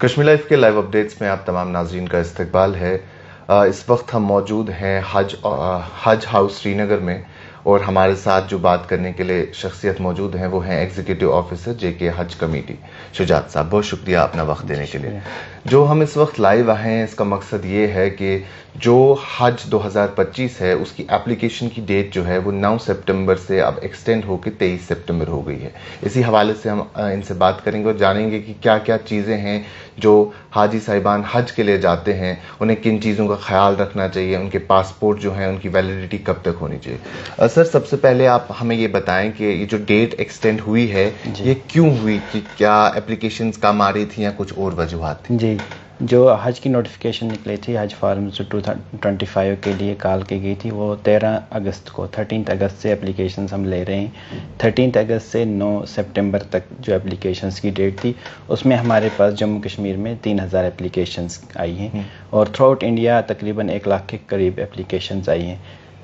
Kashmir life کے live updates میں آپ تمام ناظرین کا استقبال ہے۔ اس وقت ہم موجود ہیں حج ہاؤس سری نگر میں، اور ہمارے ساتھ جو بات کرنے کے لیے شخصیت موجود ہیں وہ ہیں ایگزیکٹو آفیسر JK حج کمیٹی شجاعت صاحب۔ بہت شکریہ اپنا وقت دینے کے لیے۔ جو ہم اس وقت لائیو آئے ہیں اس کا مقصد یہ ہے کہ جو حج 2025 ہے اس کی اپلیکیشن کی ڈیٹ جو ہے وہ 9 سپٹمبر سے اب ایکسٹینڈ ہو کے 23 سپٹمبر ہو گئی ہے۔ اسی حوالے سے ہم ان سے بات کریں گے اور جانیں گے کہ کیا کیا چیزیں ہیں جو حاجی صاحبان حج کے لیے جاتے ہیں، انہیں کن چیزوں کا خیال رکھنا چاہیے، ان کے پاسپورٹ جو ہیں ان کی ویلیڈیٹی کب تک ہونی چاہیے۔ سر سب سے پہلے آپ ہمیں یہ بتائیں کہ یہ جو ڈیٹ ایکسٹینڈ ہوئی ہے یہ کیوں ہوئی، کہ کیا اپلیکیشنز کم آ رہی تھیں یا کچھ اور وجوہات تھیں؟ جی، جو حج کی نوٹیفیکیشن نکلی تھی حج فارمز 2025 کے لیے کال کی گئی تھی، وہ 13 اگست کو 13 اگست سے اپلیکیشنز ہم لے رہے ہیں۔ 13 اگست سے 9 سپٹمبر تک جو اپلیکیشنز کی ڈیٹ تھی اس میں ہمارے پاس جموں کشمیر میں 3000 اپلیکیشنز آئی ہیں، اور تھرو آؤٹ انڈیا تقریباً 1 لاکھ کے قریب اپلیکیشنز آئی ہیں۔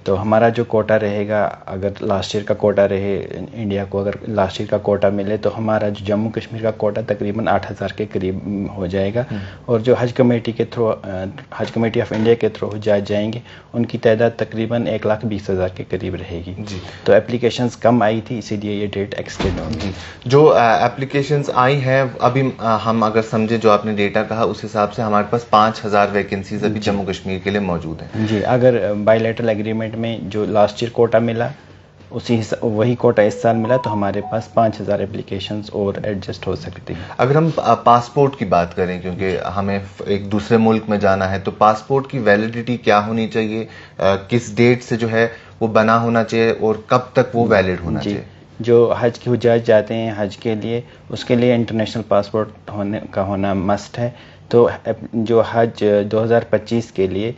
تو ہمارا جو کوٹا رہے گا، اگر لاسٹ ایئر کا کوٹا رہے انڈیا کو، اگر لاسٹ ایئر کا کوٹا ملے تو ہمارا جو جموں کشمیر کا کوٹا تقریباً 8000 کے قریب ہو جائے گا، اور جو حج کمیٹی کے through Hajj committee of India کے تھرو حجاج جائیں گے ان کی تعداد تقریباً 1,20,000 کے قریب رہے گی۔ تو اپلیکیشنز کم آئی تھی، اسی لیے یہ ڈیٹ ایکسٹینڈ ہوگی۔ جو اپلیکیشنز آئی ہیں ابھی ہم اگر سمجھے جو آپ نے ڈیٹا کہا اس حساب سے ہمارے پاس 5000 ویکنسیز ابھی جموں کشمیر کے لیے موجود ہیں۔ جی، اگر بائی لیٹرل ایگریمنٹ میں جو لاسٹ ایئر کوٹا ملا وہی کوٹا اس سال ملا تو ہمارے پاس 5000 اپلیکیشنز اور ایڈجسٹ ہو سکتی ہیں۔ اگر ہم پاسپورٹ کی بات کریں، کیونکہ ہمیں ایک دوسرے ملک میں جانا ہے، تو پاسپورٹ کی ویلیڈیٹی کیا ہونی چاہیے، کس ڈیٹ سے جو ہے وہ بنا ہونا چاہیے اور کب تک وہ ویلڈ ہونا چاہیے؟ جو حج کے حجاج جاتے ہیں حج کے لیے، اس کے لیے انٹرنیشنل پاسپورٹ ہونا مسٹ ہے۔ تو جو حج 2025 کے لیے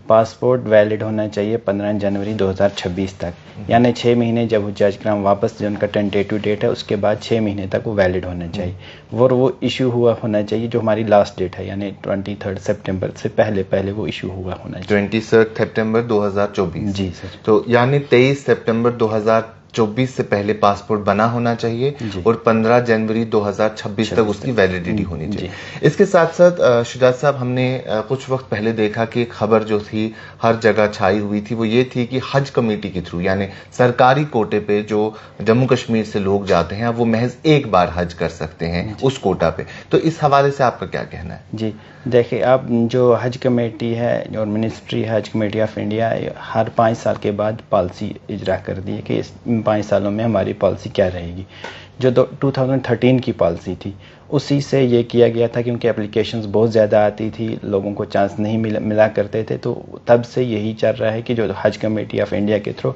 پاسپورٹ ویلڈ ہونا چاہیے 15 جنوری 2026 تک، یعنی 6 مہینے جب حجاج کرام واپس جو ان کا ٹینٹیٹو ڈیٹ ہے اس کے بعد 6 مہینے تک وہ ویلڈ ہونا چاہیے، اور وہ ایشو ہوا ہونا چاہیے جو ہماری لاسٹ ڈیٹ ہے، یعنی 23 سپٹمبر سے پہلے وہ ایشو ہوا ہونا چاہیے۔ 23 سپٹمبر 2024؟ جی سر۔ تو یعنی 23 سپٹمبر 2024 سے پہلے پاسپورٹ بنا ہونا چاہیے، اور 15 جنوری 2026 تک اس کی ویلیڈیٹی ہونی چاہیے۔ اس کے ساتھ ساتھ شجاعت صاحب، ہم نے کچھ وقت پہلے دیکھا کہ ایک خبر جو تھی ہر جگہ چھائی ہوئی تھی، وہ یہ تھی کہ حج کمیٹی کے تھرو، یعنی سرکاری کوٹے پہ جو جموں کشمیر سے لوگ جاتے ہیں وہ محض ایک بار حج کر سکتے ہیں اس کوٹا پہ۔ تو اس حوالے سے آپ کا کیا کہنا ہے؟ جی دیکھیں، اب جو حج کمیٹی ہے اور منسٹری حج کمیٹی آف انڈیا ہر 5 سال کے بعد پالیسی اجرا کر دی ہے کہ اس 5 سالوں میں ہماری پالیسی کیا رہے گی۔ جو 2013 کی پالیسی تھی اسی سے یہ کیا گیا تھا، کیونکہ اپلیکیشنز بہت زیادہ آتی تھی، لوگوں کو چانس نہیں ملا کرتے تھے، تو تب سے یہی چل رہا ہے کہ جو حج کمیٹی آف انڈیا کے تھرو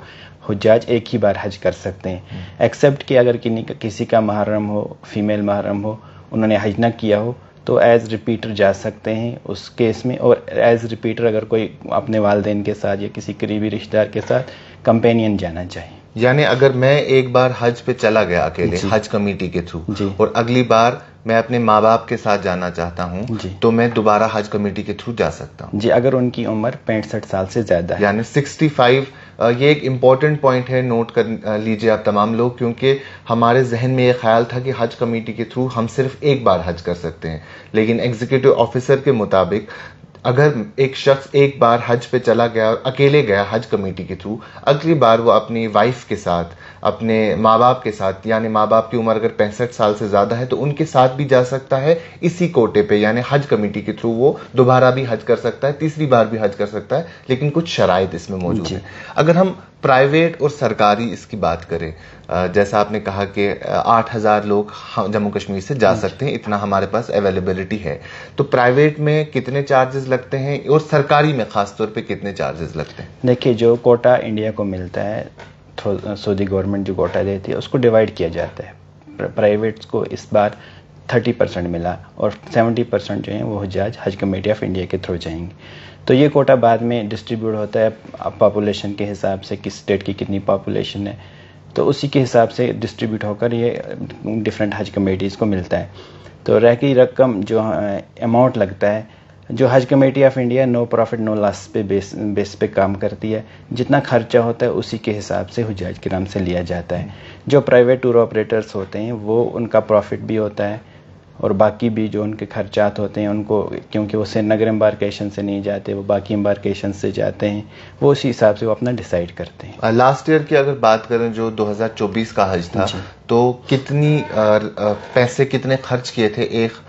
حجاج ایک ہی بار حج کر سکتے ہیں، ایکسیپٹ کہ اگر کسی کا محرم ہو، فیمیل محرم ہو، انہوں نے حج نہ کیا ہو تو ایز ریپیٹر جا سکتے ہیں اس کیس میں، اور ایز ریپیٹر اگر کوئی اپنے والدین کے ساتھ یا کسی قریبی رشتہ دار کے ساتھ کمپینین جانا چاہیے۔ یعنی اگر میں ایک بار حج پہ چلا گیا اکیلے حج کمیٹی کے تھرو، اور اگلی بار میں اپنے ماں باپ کے ساتھ جانا چاہتا ہوں تو میں دوبارہ حج کمیٹی کے تھرو جا سکتا ہوں؟ جی، اگر ان کی عمر 65 سال سے زیادہ ہے، یعنی 65۔ یہ ایک امپورٹنٹ پوائنٹ ہے، نوٹ کر لیجئے آپ تمام لوگ، کیونکہ ہمارے ذہن میں یہ خیال تھا کہ حج کمیٹی کے تھرو ہم صرف ایک بار حج کر سکتے ہیں، لیکن ایگزیکٹو آفیسر کے مطابق اگر ایک شخص ایک بار حج پہ چلا گیا اور اکیلے گیا حج کمیٹی کے تھرو، اگلی بار وہ اپنی وائف کے ساتھ، اپنے ماں باپ کے ساتھ، یعنی ماں باپ کی عمر اگر 65 سال سے زیادہ ہے تو ان کے ساتھ بھی جا سکتا ہے اسی کوٹے پہ، یعنی حج کمیٹی کے تھرو وہ دوبارہ بھی حج کر سکتا ہے، تیسری بار بھی حج کر سکتا ہے، لیکن کچھ شرائط اس میں موجود ہیں۔ اگر ہم پرائیویٹ اور سرکاری اس کی بات کریں، جیسا آپ نے کہا کہ 8000 لوگ جموں کشمیر سے جا سکتے ہیں، اتنا ہمارے پاس اویلیبلٹی ہے، تو پرائیویٹ میں کتنے چارجز لگتے ہیں اور سرکاری میں خاص طور پہ کتنے چارجز لگتے ہیں؟ دیکھیے، جو کوٹا انڈیا کو ملتا ہے، سعودی گورنمنٹ جو کوٹا دیتی ہے اس کو ڈیوائڈ کیا جاتا ہے۔ پرائیویٹس کو اس بار 30% ملا، اور 70% جو ہیں وہ حجاج حج کمیٹی آف انڈیا کے تھرو جائیں گے۔ تو یہ کوٹا بعد میں ڈسٹریبیوٹ ہوتا ہے پاپولیشن کے حساب سے، کس اسٹیٹ کی کتنی پاپولیشن ہے، تو اسی کے حساب سے ڈسٹریبیوٹ ہو کر یہ ڈفرینٹ حج کمیٹیز کو ملتا ہے۔ تو رہ کی رقم جو اماؤنٹ لگتا ہے، جو حج committee of India no profit no loss پہ بیس پہ کام کرتی ہے، جتنا خرچہ ہوتا ہے اسی کے حساب سے حجاج کرام سے لیا جاتا ہے۔ جو پرائیویٹ ٹور آپریٹرز ہوتے ہیں وہ ان کا پروفٹ بھی ہوتا ہے، اور باقی بھی جو ان کے خرچات ہوتے ہیں ان کو، کیونکہ وہ سری نگر امبارکیشن سے نہیں جاتے، وہ باقی امبارکیشن سے جاتے ہیں، وہ اسی حساب سے وہ اپنا ڈیسائیڈ کرتے ہیں۔ لاسٹ ایئر کی اگر بات کریں جو 2024 کا حج تھا، تو کتنی پیسے کتنے خرچ کیے تھے ایک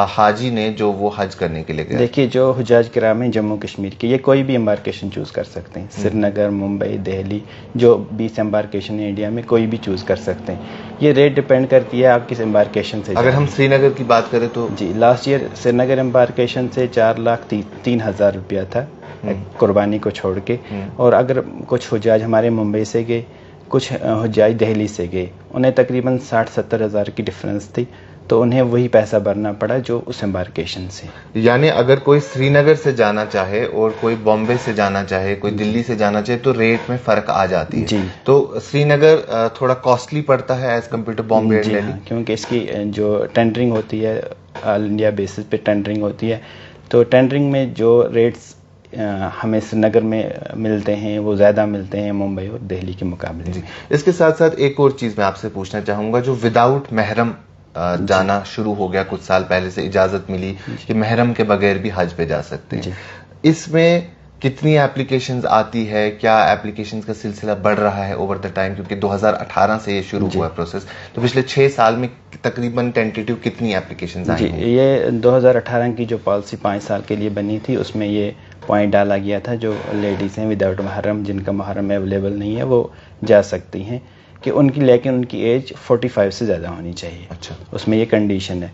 حاجی نے جو وہ حج کرنے کے لیے گیا؟ دیکھیے جو حجاج کرام ہیں جموں کشمیر کے، یہ کوئی بھی امبارکیشن چوز کر سکتے ہیں، سری نگر، ممبئی، دہلی، جو 20 امبارکیشن ہیں انڈیا میں، کوئی بھی چوز کر سکتے ہیں۔ یہ ریٹ ڈپینڈ کرتی ہے آپ کس امبارکیشن سے۔ اگر ہم سری نگر کی بات کریں تو جی لاسٹ ایئر سری نگر امبارکیشن سے 4,03,000 روپیہ تھا قربانی کو چھوڑ کے، اور اگر کچھ حجاج ہمارے ممبئی سے گئے، کچھ حجاج دہلی سے گئے، انہیں تقریباً 60-70 ہزار کی ڈفرنس تھی، تو انہیں وہی پیسہ بھرنا پڑا جو اس امبارکیشن سے۔ یعنی اگر کوئی سری نگر سے جانا چاہے اور کوئی بامبے سے جانا چاہے، کوئی دلی سے جانا چاہے، تو ریٹ میں فرق آ جاتی ہے۔ جی تو سری نگر تھوڑا کاسٹلی پڑتا ہے as compare to Bombay and جی دہلی؟ ہاں، کیونکہ اس کی جو ٹینڈرنگ ہوتی ہے آل انڈیا بیسس پہ ٹینڈرنگ ہوتی ہے، تو ٹینڈرنگ میں جو ریٹس ہمیں سری نگر میں ملتے ہیں وہ زیادہ ملتے ہیں ممبئی اور دہلی کے مقابلے۔ جی اس کے ساتھ ساتھ ایک اور چیز میں آپ سے پوچھنا چاہوں گا، جو وداؤٹ محرم جانا شروع ہو گیا، کچھ سال پہلے سے اجازت ملی کہ محرم کے بغیر بھی حج پہ جا سکتے ہیں، اس میں کتنی اپلیکیشنز آتی ہے؟ کیا اپلیکیشنز کا سلسلہ بڑھ رہا ہے اوور دا ٹائم؟ کیونکہ 2018 سے یہ شروع ہوا ہے پروسیس، تو پچھلے 6 سال میں تقریباً ٹینٹیٹیو کتنی اپلیکیشنز آئی ہیں؟ یہ 2018 کی جو پالیسی 5 سال کے لیے بنی تھی، اس میں یہ پوائنٹ ڈالا گیا تھا جو لیڈیز ہیں وداؤٹ محرم، جن کا محرم اویلیبل نہیں ہے، وہ جا سکتی ہیں، کہ ان کی لیکن ان کی ایج 45 سے زیادہ ہونی چاہیے۔ اچھا، اس میں یہ کنڈیشن ہے،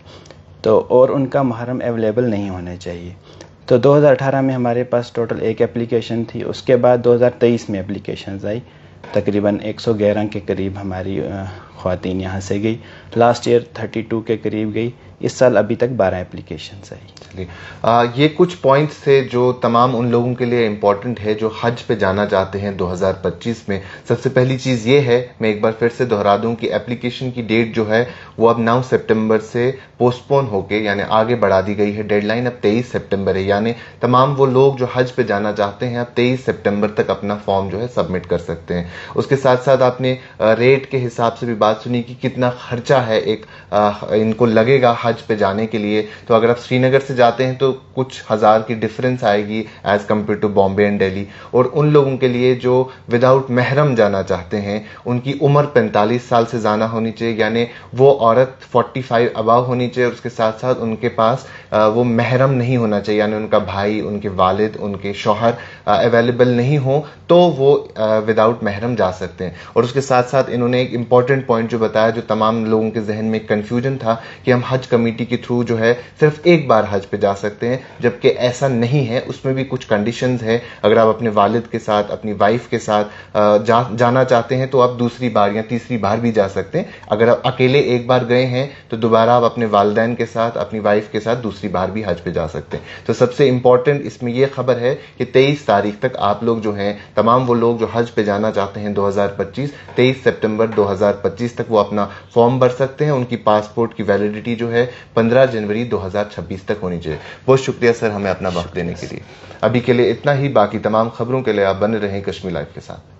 تو اور ان کا محرم اویلیبل نہیں ہونا چاہیے۔ تو 2018 میں ہمارے پاس ٹوٹل 1 اپلیکیشن تھی، اس کے بعد 2023 میں اپلیکیشنز آئی، تقریباً 111 کے قریب ہماری خواتین یہاں سے گئی، لاسٹ ایئر 32 کے قریب گئی، اس سال ابھی تک 12 اپلیکیشنز آئی۔ یہ کچھ پوائنٹس تھے جو تمام ان لوگوں کے لیے امپورٹنٹ ہے جو حج پہ جانا چاہتے ہیں 2025 میں۔ سب سے پہلی چیز یہ ہے، میں ایک بار پھر سے دہرا دوں کہ اپلیکیشن کی ڈیٹ جو ہے وہ اب 9 سپٹمبر سے پوسٹ پون ہو کے یعنی آگے بڑھا دی گئی ہے، ڈیڈ لائن اب 23 سپٹمبر ہے، یعنی تمام وہ لوگ جو حج پہ جانا چاہتے ہیں اب 23 سپٹمبر تک اپنا فارم جو ہے سبمٹ کر سکتے ہیں۔ اس کے ساتھ ساتھ آپ نے ریٹ کے حساب سے بھی بات سنی کہ کتنا خرچہ ہے ایک ان کو لگے گا حج پہ جانے کے لیے، تو اگر آپ سری نگر سے جاتے ہیں تو کچھ ہزار کی ڈفرنس آئے گی as compare to Bombay and Delhi, اور ان لوگوں کے لیے جو وداؤٹ محرم جانا چاہتے ہیں ان کی عمر 45 سال سے زیادہ ہونی چاہیے، یعنی وہ عورت 45 اباؤ ہونی چاہیے، اور اس کے ساتھ ساتھ ان کے پاس وہ محرم نہیں ہونا چاہیے، یعنی ان کا بھائی، ان کے والد، ان کے شوہر اویلیبل نہیں ہوں تو وہ وداؤٹ محرم جا سکتے ہیں۔ اور اس کے ساتھ ساتھ انہوں نے ایک امپورٹنٹ پوائنٹ جو بتایا جو تمام لوگوں کے ذہن میں کنفیوژن تھا کہ ہم حج کمیٹی کے تھرو جو ہے صرف ایک بار حج پہ جا سکتے ہیں، جبکہ ایسا نہیں ہے، اس میں بھی کچھ کنڈیشنز ہیں۔ اگر آپ اپنے والد کے ساتھ، اپنی وائف کے ساتھ جانا چاہتے ہیں تو آپ دوسری بار یا تیسری بار بھی جا سکتے ہیں۔ اگر آپ اکیلے ایک بار گئے ہیں تو دوبارہ آپ اپنے والدین کے ساتھ، اپنی وائف کے ساتھ دوسری بار بھی حج پہ جا سکتے ہیں۔ تو سب سے امپورٹنٹ اس میں یہ خبر ہے کہ 23 تاریخ تک آپ لوگ جو ہیں، تمام وہ لوگ جو حج پہ جانا چاہتے ہیں 2025، 23 سپٹمبر 2025 تک وہ اپنا فارم بھر سکتے ہیں۔ ان کی پاسپورٹ کی ویلیڈیٹی جو ہے 15 جنوری 2026 تک ہونی چاہیے۔ بہت شکریہ سر ہمیں اپنا وقت دینے کے لیے۔ ابھی کے لیے اتنا ہی، باقی تمام خبروں کے لیے آپ بنے رہیں کشمیر لائف کے ساتھ۔